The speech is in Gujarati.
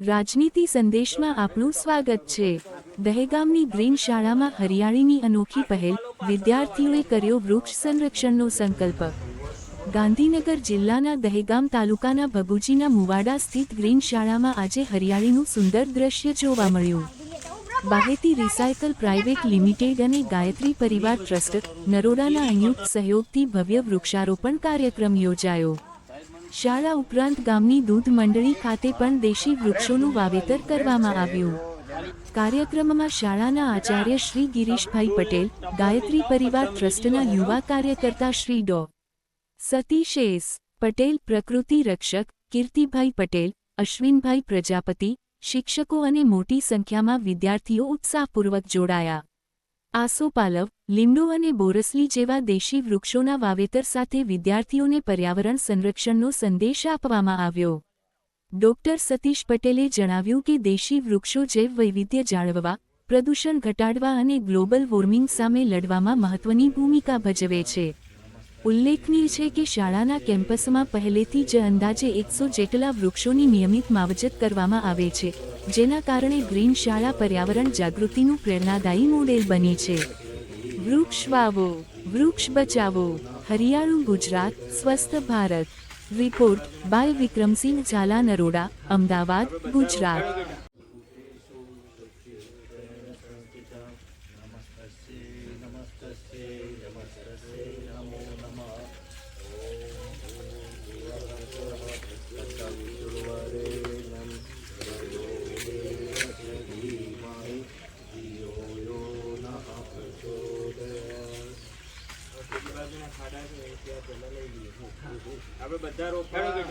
રાજનીતિ સંદેશમાં આપનું સ્વાગત છે। દહેગામની ગ્રીન શાળામાં હરિયાળીની અનોખી પહેલ, વિદ્યાર્થીઓએ કર્યો વૃક્ષ સંરક્ષણનો સંકલ્પ। ગાંધીનગર જિલ્લાના દહેગામ તાલુકાના ભગુજીના મુવાડા સ્થિત ગ્રીન શાળામાં આજે હરિયાળીનું સુંદર દ્રશ્ય જોવા મળ્યું। બાહેતી રિસાયકલ પ્રાઇવેટ લિમિટેડ અને ગાયત્રી પરિવાર ટ્રસ્ટ, નરોડાના સંયુક્ત સહયોગથી ભવ્ય વૃક્ષારોપણ કાર્યક્રમ યોજાયો। શાળા ઉપરાંત ગામની દૂધ મંડળી ખાતે પણ દેશી વૃક્ષોનું વાવેતર કરવામાં આવ્યું। કાર્યક્રમમાં શાળાના આચાર્ય શ્રી ગિરીશભાઈ પટેલ, ગાયત્રી પરિવાર ટ્રસ્ટના યુવા કાર્યકર્તા શ્રી ડો. સતીશ એસ. પટેલ, પ્રકૃતિ રક્ષક કીર્તિભાઈ પટેલ, અશ્વિનભાઈ પ્રજાપતિ, શિક્ષકો અને મોટી સંખ્યામાં વિદ્યાર્થીઓ ઉત્સાહપૂર્વક જોડાયા। આસોપાલવ, લીમડો અને બોરસલી જેવા દેશી વૃક્ષોના વાવેતર સાથે વિદ્યાર્થીઓને પર્યાવરણ સંરક્ષણનો સંદેશ આપવામાં આવ્યો। ડોક્ટર સતીશ પટેલે જણાવ્યું કે દેશી વૃક્ષો જૈવ વૈવિધ્ય જાળવવા, પ્રદૂષણ ઘટાડવા અને ગ્લોબલ વોર્મિંગ સામે લડવામાં મહત્વની ભૂમિકા ભજવે છે। ઉલ્લેખનીય છે કે શાળાના કેમ્પસમાં પહેલેથી જ અંદાજે 100 જેટલા વૃક્ષોની નિયમિત માવજત કરવામાં આવે છે, જેના કારણે ગ્રીન શાળા પર્યાવરણ જાગૃતિનું પ્રેરણાદાયી મોડેલ બની છે। વૃક્ષ વાવો, વૃક્ષ બચાવો, હરિયાળું ગુજરાત, સ્વસ્થ ભારત। Report by Vikramsinh Jhala, Naroda, Ahmedabad, Gujarat. આપણે બધા રોકાણ